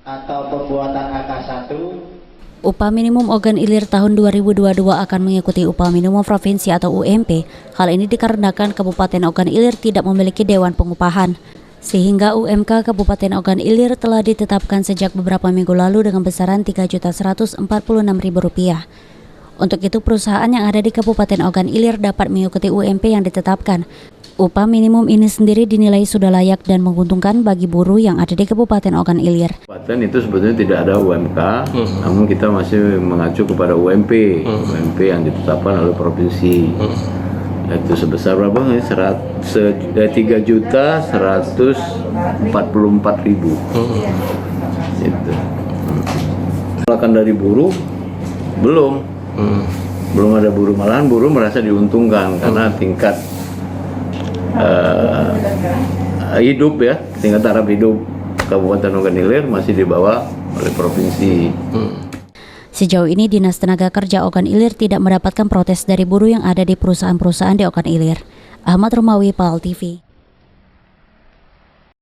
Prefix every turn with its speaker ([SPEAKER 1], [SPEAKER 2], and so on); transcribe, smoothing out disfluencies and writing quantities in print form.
[SPEAKER 1] atau perbuatan AK1.
[SPEAKER 2] Upah minimum Ogan Ilir tahun 2022 akan mengikuti upah minimum provinsi atau UMP. Hal ini dikarenakan Kabupaten Ogan Ilir tidak memiliki Dewan Pengupahan. Sehingga UMK Kabupaten Ogan Ilir telah ditetapkan sejak beberapa minggu lalu dengan besaran Rp3.146.000. Untuk itu perusahaan yang ada di Kabupaten Ogan Ilir dapat mengikuti UMP yang ditetapkan. Upah minimum ini sendiri dinilai sudah layak dan menguntungkan bagi buruh yang ada di Kabupaten Ogan Ilir.
[SPEAKER 3] Kabupaten itu sebetulnya tidak ada UMK, namun kita masih mengacu kepada UMP, UMP yang ditetapkan oleh provinsi. Itu sebesar berapa? 3.144.000. Itu. Penolakan dari buruh belum ada buruh, malahan buruh merasa diuntungkan karena tingkat hidup ya, tingkat taraf hidup Kabupaten Ogan Ilir masih di bawah oleh provinsi.
[SPEAKER 2] Sejauh ini Dinas Tenaga Kerja Ogan Ilir tidak mendapatkan protes dari buruh yang ada di perusahaan-perusahaan di Ogan Ilir. Ahmad Romawi, PAL TV.